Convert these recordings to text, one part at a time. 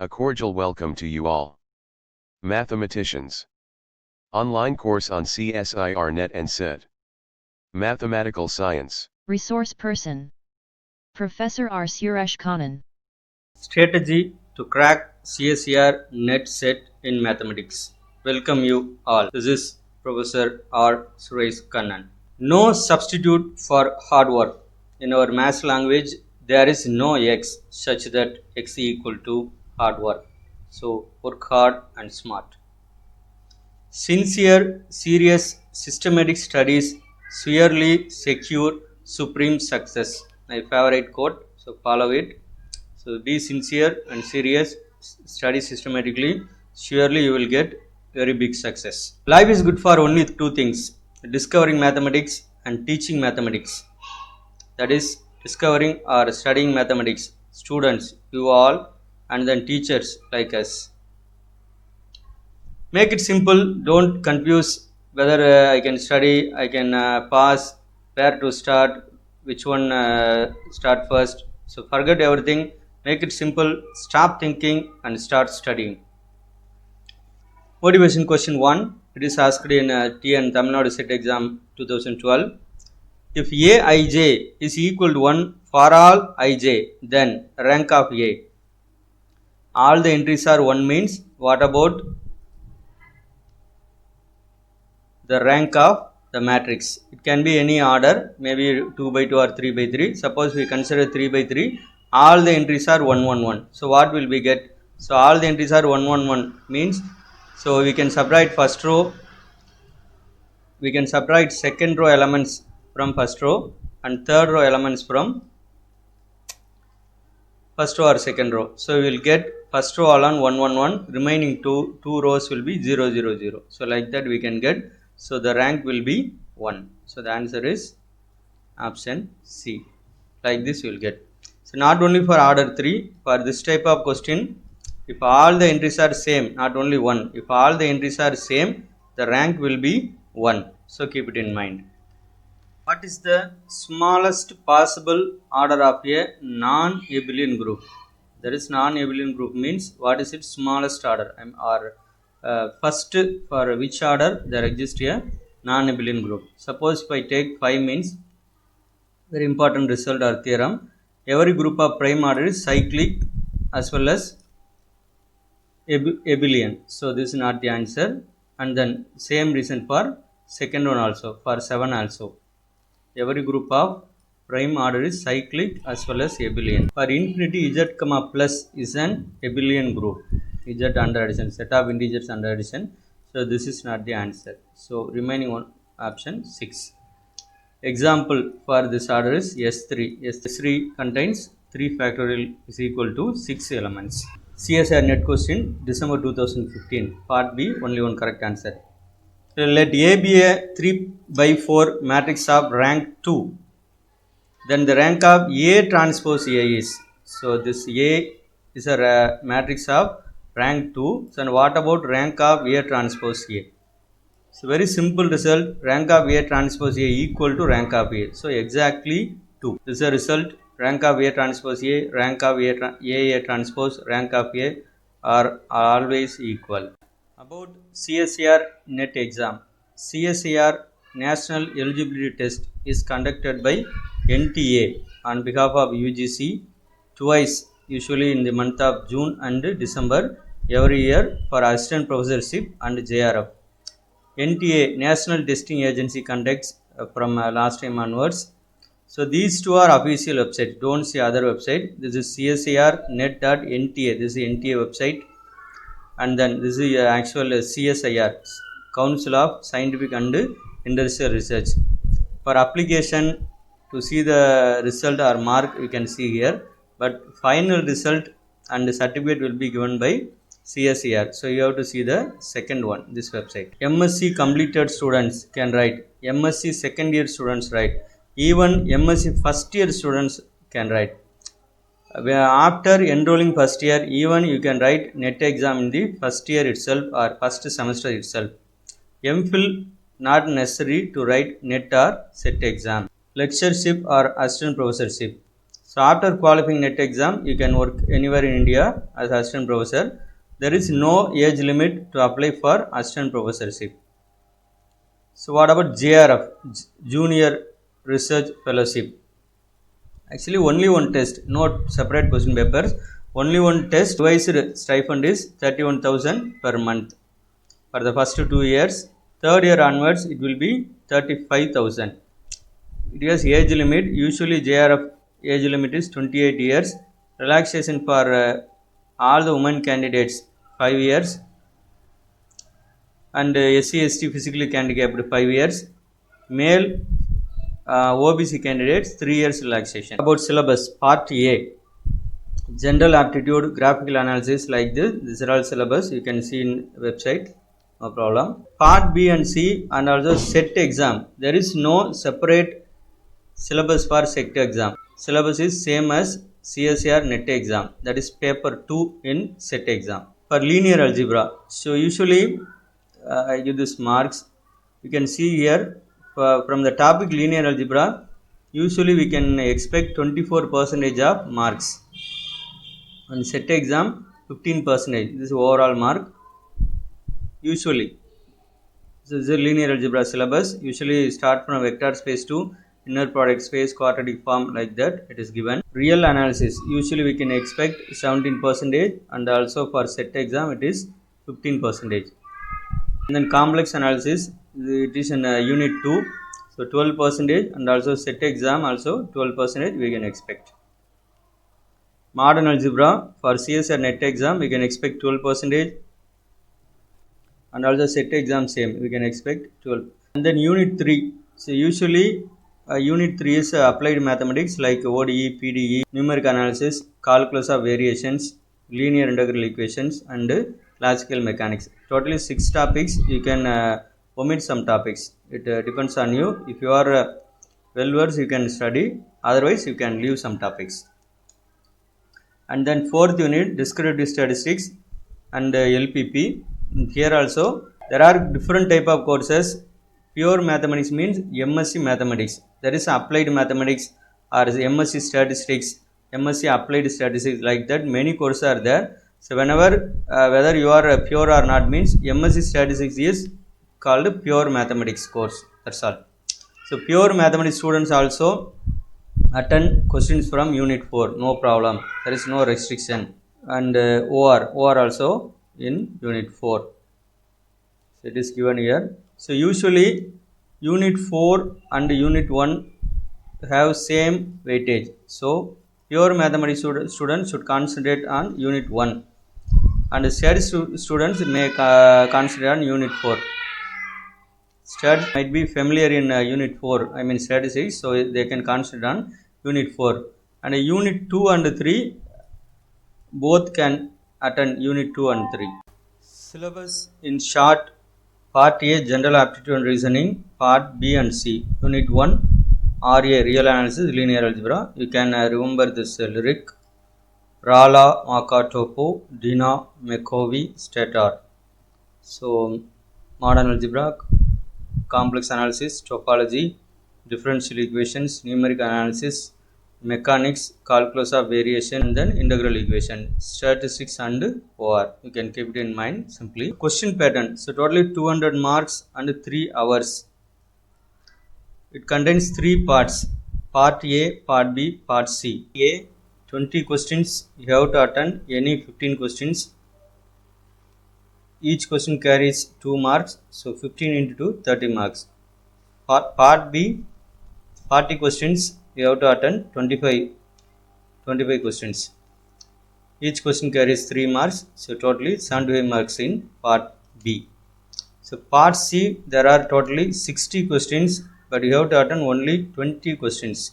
A cordial welcome to you all. Mathematicians. Online course on CSIR Net and SET. Mathematical Science. Resource person. Professor R. Suresh Kannan. Strategy to crack CSIR Net Set in Mathematics. Welcome you all. This is Professor R. Suresh Kannan. No substitute for hard work. In our maths language, there is no X such that X equal to hard work. So work hard and smart. Sincere, serious, systematic studies surely secure supreme success. My favorite quote, so follow it. So be sincere and serious, study systematically, surely you will get very big success. Life is good for only two things: discovering mathematics and teaching mathematics. That is, discovering or studying mathematics, students, you all, and then teachers like us. Make it simple, don't confuse whether I can study, I can pass, where to start, which one start first. So forget everything, make it simple, stop thinking and start studying. Motivation question 1, it is asked in TN Tamil Nadu set exam 2012. If Aij is equal to 1 for all ij, then rank of A. All the entries are 1 means what about the rank of the matrix? It can be any order, maybe 2 by 2 or 3 by 3. Suppose we consider 3 by 3, all the entries are 1 1 1. So what will we get? So all the entries are 1 1 1 means, so we can subtract first row, we can subtract second row elements from first row and third row elements from first row or second row. So we will get first row all on 1 1 1, remaining two rows will be 0 0 0. So like that we can get, so the rank will be 1. So the answer is option C. Like this you will get. So not only for order 3, for this type of question, if all the entries are same, not only 1, if all the entries are same, the rank will be 1. So keep it in mind. What is the smallest possible order of a non-abelian group? That is, non-abelian group means what is its smallest order, or first for which order there exists a non-abelian group. Suppose if I take 5 means, very important result or theorem, every group of prime order is cyclic as well as abelian. So this is not the answer. And then same reason for second one also, for 7 also. Every group of prime order is cyclic as well as abelian. For infinity, z comma plus is an abelian group. Z under addition, set of integers under addition. So this is not the answer. So remaining one option 6. Example for this order is S3. S3 contains 3 factorial is equal to 6 elements. CSIR net question December 2015. Part B, only one correct answer. Let A be a 3 by 4 matrix of rank 2. Then the rank of A transpose A is, so this A is a matrix of rank 2. So what about rank of A transpose A? So very simple result, rank of A transpose A equal to rank of A. So exactly 2. This is a result, rank of A transpose A, rank of A transpose, rank of A are always equal. About CSIR net exam. CSIR National Eligibility Test is conducted by NTA on behalf of UGC twice, usually in the month of June and December every year, for assistant professorship and JRF. NTA, National Testing Agency, conducts from last time onwards. So these two are official websites, don't see other website. This is csirnet.nta, this is NTA website. And then this is actual CSIR, Council of Scientific and Industrial Research. For application, to see the result or mark, you can see here, but final result and the certificate will be given by CSIR. So you have to see the second one, this website. MSc completed students can write, MSc second year students write, even MSc first year students can write. After enrolling first year, even you can write net exam in the first year itself or first semester itself. MPhil not necessary to write net or set exam. Lectureship or assistant professorship. So after qualifying NET exam, you can work anywhere in India as assistant professor. There is no age limit to apply for assistant professorship. So what about JRF, Junior Research Fellowship? Actually only one test, not separate question papers. Only one test. Devised stipend is 31,000 per month for the first 2 years. Third year onwards it will be 35,000. It has age limit. Usually JRF age limit is 28 years. Relaxation for all the women candidates 5 years, and SC/ST physically handicapped 5 years. Male OBC candidates 3 years relaxation. About syllabus, part A, general aptitude, graphical analysis, like this. These are all syllabus you can see in website, no problem. Part B and C and also set exam. There is no separate syllabus for set exam. Syllabus is same as CSIR NET exam, that is paper 2 in set exam. For linear algebra, so usually I give this marks. You can see here from the topic linear algebra, usually we can expect 24% of marks. On set exam 15%. This is overall mark usually. So this is a linear algebra syllabus. Usually start from vector space to inner product space, quadratic form, like that it is given. Real analysis, usually we can expect 17%, and also for set exam it is 15%. And then complex analysis, it is in unit 2, so 12%, and also set exam also 12% we can expect. Modern algebra for CSIR NET exam we can expect 12%, and also set exam same we can expect 12. And then unit 3, so usually unit 3 is applied mathematics like ODE, PDE, numeric analysis, calculus of variations, linear integral equations, and classical mechanics. Totally 6 topics. You can omit some topics. It depends on you. If you are well versed, you can study, otherwise you can leave some topics. And then fourth unit, descriptive statistics and LPP. Here also there are different type of courses. Pure mathematics means MSc mathematics. There is applied mathematics or MSc statistics, MSc applied statistics, like that many courses are there. So whenever whether you are pure or not means MSc statistics is called pure mathematics course. That's all. So pure mathematics students also attend questions from unit 4, no problem. There is no restriction. And OR also in unit 4. So it is given here. So usually unit 4 and unit 1 have same weightage. So pure mathematics students should concentrate on unit 1, and statistics students may concentrate on unit 4. Stats might be familiar in unit 4, I mean statistics, so they can concentrate on unit 4. And unit 2 and 3 both can attend unit 2 and 3. Syllabus in short: part A, general aptitude and reasoning. Part B and C, unit 1, RA, real analysis, linear algebra. You can remember this lyric: Rala, Makatopo, Dina, Mekovi, Stator. So modern algebra, complex analysis, topology, differential equations, numeric analysis, mechanics, calculus of variation, and then integral equation, statistics, and OR. You can keep it in mind simply. Question pattern, so totally 200 marks and 3 hours. It contains 3 parts: part A, part B, part C. A, 20 questions, you have to attend any 15 questions. Each question carries 2 marks, so 15 into 2, 30 marks. Part B, 40 questions, you have to attend 25 questions. Each question carries 3 marks, so totally 75 marks in part B. So part C, there are totally 60 questions, but you have to attend only 20 questions.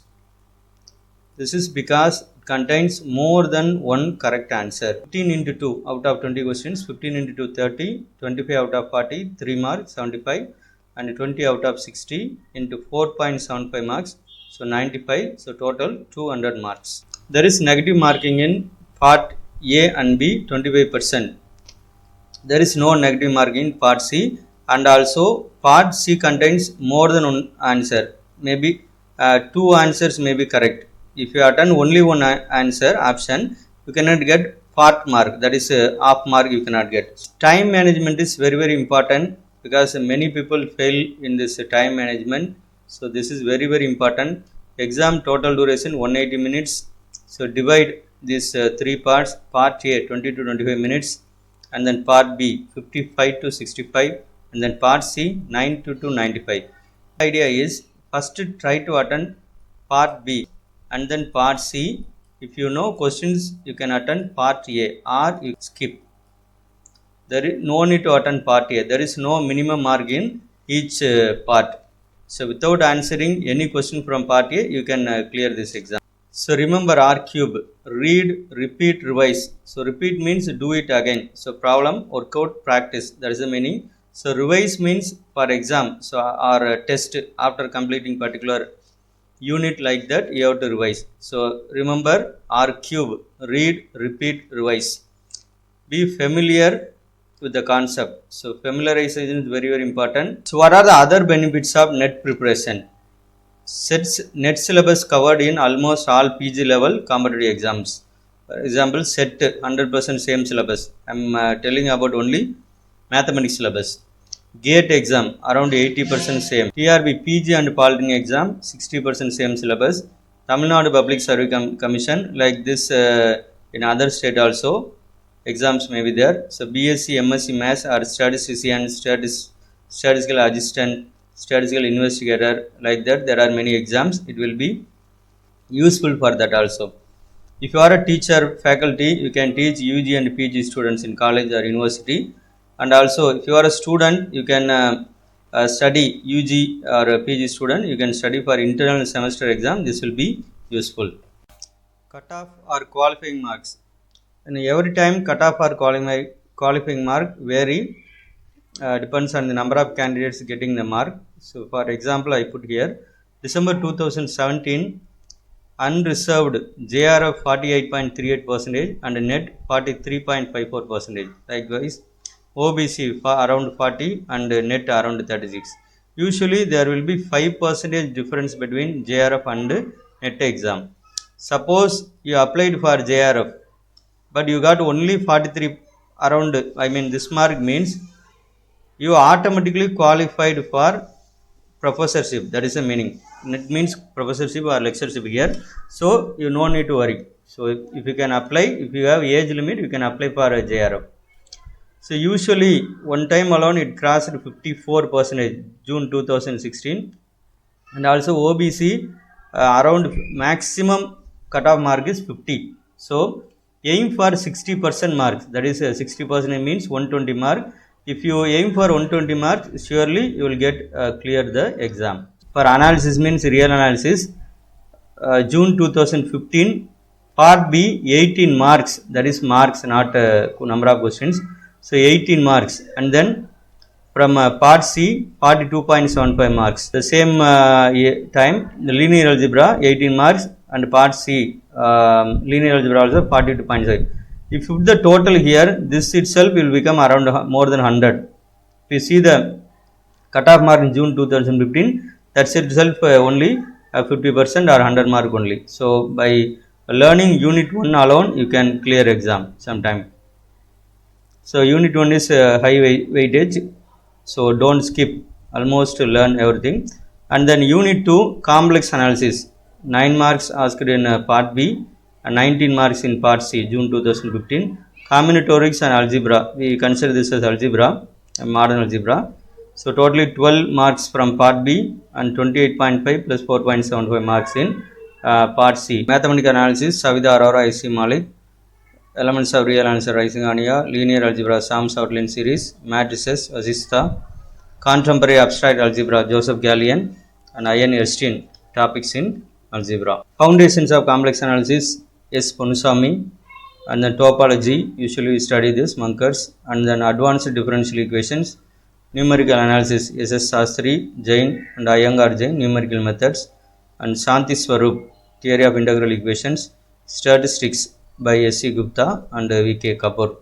This is because it contains more than one correct answer. 15 into 2 out of 20 questions, 15 into 2, 30, 25 out of 40, 3 marks, 75, and 20 out of 60 into 4.75 marks, so 95, so total 200 marks. There is negative marking in part A and B, 25%. There is no negative marking in part C, and also part C contains more than one answer. Maybe 2 answers may be correct. if you attend only one answer option, you cannot get part mark, that is half mark you cannot get. Time management is very very important because many people fail in this time management. So this is very very important. Exam total duration 180 minutes. So divide these three parts. Part A 20 to 25 minutes, and then part B 55 to 65, and then part C 90 to 95. Idea is first try to attend part B and then part C. If you know questions, you can attend part A or you skip. There is no need to attend part A. There is no minimum mark in each part. So without answering any question from part A, you can clear this exam. So remember R cube, read, repeat, revise. So repeat means do it again. So problem, workout, practice, that is the meaning. So revise means for exam, so or test after completing particular unit like that you have to revise. So remember R cube, read, repeat, revise. Be familiar with the concept. So familiarization is very very important. So what are the other benefits of net preparation? Net syllabus covered in almost all PG level competitive exams. For example, set 100% same syllabus. I am telling about only mathematics syllabus. GATE exam around 80% same. TRB PG and Polytechnic exam 60% same syllabus. Tamil Nadu Public Service Commission, like this in other state also exams may be there. So BSc, MSc Maths or statistician, statistical assistant, statistical investigator, like that there are many exams. It will be useful for that also. If you are a teacher, faculty, you can teach UG and PG students in college or university. And also if you are a student, you can study UG or PG student, you can study for internal semester exam. This will be useful. Cutoff or qualifying marks. And every time cutoff or qualifying mark vary, depends on the number of candidates getting the mark. So for example, I put here December 2017 unreserved JRF 48.38% and net 43.54%. Likewise OBC around 40 and net around 36. Usually there will be 5% difference between JRF and net exam. Suppose you applied for JRF but you got only 43 around, I mean this mark means you automatically qualified for professorship. That is the meaning. It means professorship or lectureship here. So you no need to worry. So if you can apply, if you have age limit, you can apply for a JRF. So usually one time alone it crossed 54% June 2016, and also OBC around maximum cutoff mark is 50. So aim for 60% marks. That is 60% means 120 mark. If you aim for 120 marks, surely you will get clear the exam. For analysis means real analysis, June 2015, part B 18 marks, that is marks, not number of questions. So 18 marks, and then from part C 42.75 marks. The same time the linear algebra 18 marks, and part C linear algebra also 42.5. If you put the total here, this itself will become around more than 100. If you see the cutoff mark in June 2015, that's itself only 50% or 100 mark only. So by learning unit 1 alone, you can clear exam sometime. So unit 1 is high weightage, so don't skip, almost learn everything. And then unit 2 complex analysis, 9 marks asked in part B and 19 marks in part C, June 2015. Combinatorics and algebra, we consider this as algebra, modern algebra. So totally 12 marks from part B and 28.5 plus 4.75 marks in part C. Mathematical analysis, Savida Arora, IC Malik. Elements of real answer, Rising Ania. Linear algebra, Sam's outline series. Matrices, Azista. Contemporary abstract algebra, Joseph Gallian and Ian Erskine. Topics in algebra. Foundations of complex analysis, S. Ponusamy. And then topology, usually we study this, Munkers. And then advanced differential equations. Numerical analysis, S.S. Sastry, Jain and Iyengar Jain, numerical methods. And Shanti Swarup, theory of integral equations. Statistics by S.C. Gupta and V.K. Kapoor.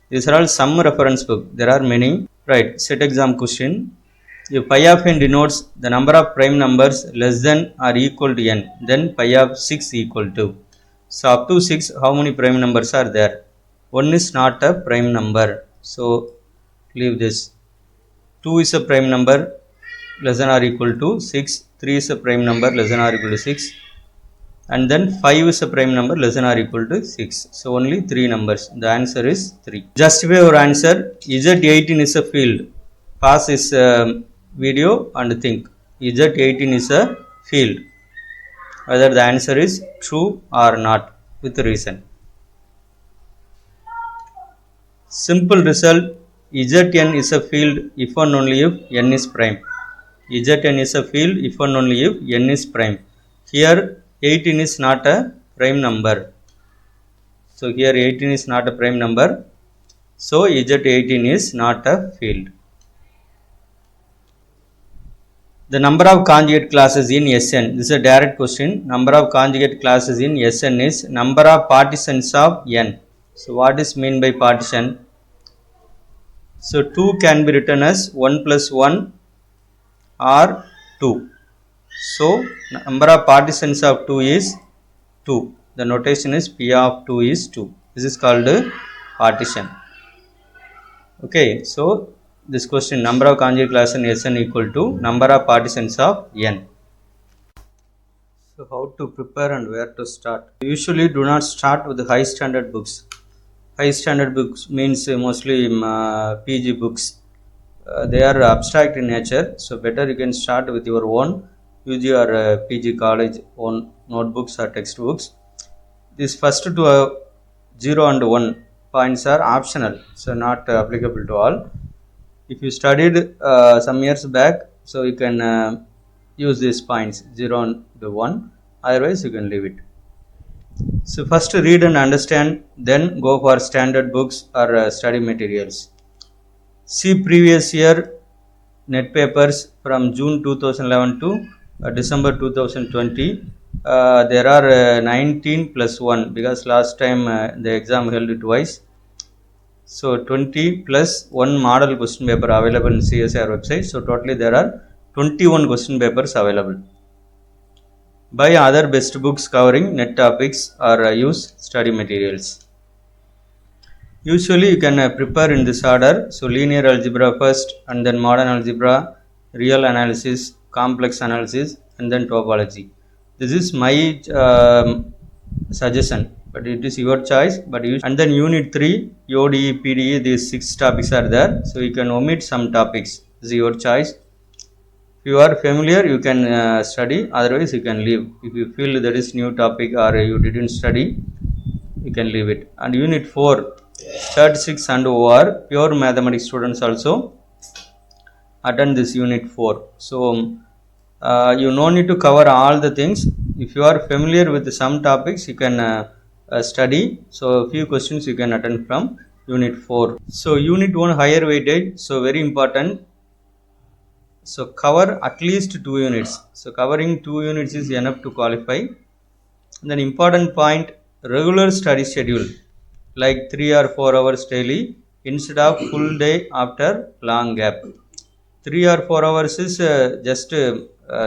These are all some reference book. There are many. Right, set exam question. If pi of n denotes the number of prime numbers less than or equal to n, then pi of 6 equal to. So up to 6, how many prime numbers are there? 1 is not a prime number, so leave this. 2 is a prime number less than or equal to 6. 3 is a prime number less than or equal to 6. And then 5 is a prime number less than or equal to 6. So only 3 numbers. The answer is 3. Justify your answer. Z18 is a field. Pause this video and think. Z18 is a field. Whether the answer is true or not with reason. Simple result. Zn is a field if and only if n is prime. Zn is a field if and only if n is prime. Here 18 is not a prime number. So here 18 is not a prime number. So Z18 is not a field. The number of conjugate classes in Sn. This is a direct question. Number of conjugate classes in Sn is number of partitions of n. So what is mean by partition? So 2 can be written as 1 plus 1 or 2. So number of partitions of 2 is 2. The notation is P of 2 is 2. This is called partition. Okay, so this question, number of conjugate classes in Sn equal to number of partitions of n. So how to prepare and where to start? Usually do not start with the high standard books. High standard books means mostly PG books. They are abstract in nature, so better you can start with your own. Use your PG college own notebooks or textbooks. These first two 0 and 1 points are optional, so not applicable to all. If you studied some years back, so you can use these points 0 and 1, otherwise you can leave it. So first read and understand, then go for standard books or study materials. See previous year net papers from June 2011 to December 2020. There are 19 plus 1 because last time the exam held twice. So 20 plus 1 model question paper available in CSIR website. So totally there are 21 question papers available. Buy other best books covering net topics or use study materials. Usually you can prepare in this order. So linear algebra first, and then modern algebra, real analysis, complex analysis, and then topology. This is my suggestion, but it is your choice. But and then unit 3, ODE, PDE, these 6 topics are there. So you can omit some topics. This is your choice. If you are familiar, you can study. Otherwise, you can leave. If you feel there is new topic or you didn't study, you can leave it. And unit 4, statistics and OR, pure mathematics students also attend this unit 4. So you no need to cover all the things. If you are familiar with some topics, you can study. So a few questions you can attend from unit 4. So unit 1, higher weightage, so very important. So cover at least 2 units. So covering 2 units is enough to qualify. And then important point, regular study schedule, like 3 or 4 hours daily instead of full day after long gap. 3 or 4 hours is just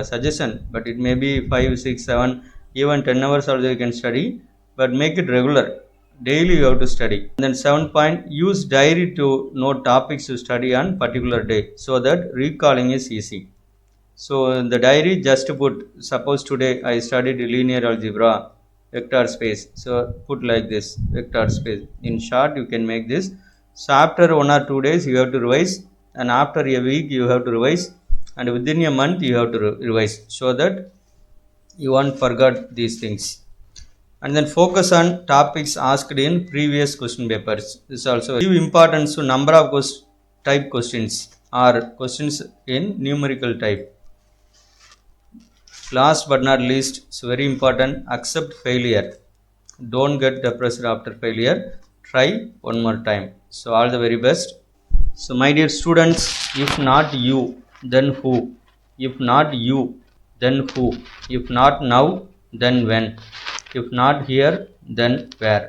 suggestion, but it may be 5, 6, 7, even 10 hours also you can study, but make it regular. Daily you have to study. And then 7 point, use diary to note topics to study on particular day so that recalling is easy. So the diary just put, suppose today I studied linear algebra, vector space, so put like this, vector space. In short you can make this. So after 1 or 2 days you have to revise, and after a week you have to revise, and within a month you have to revise, so that you won't forget these things. And then focus on topics asked in previous question papers. This also give importance to number of type questions or questions in numerical type. Last but not least, it's very important, accept failure. Don't get depressed after failure. Try one more time. So all the very best. So my dear students, if not you, then who? If not you, then who? If not now, then when? If not here, then where?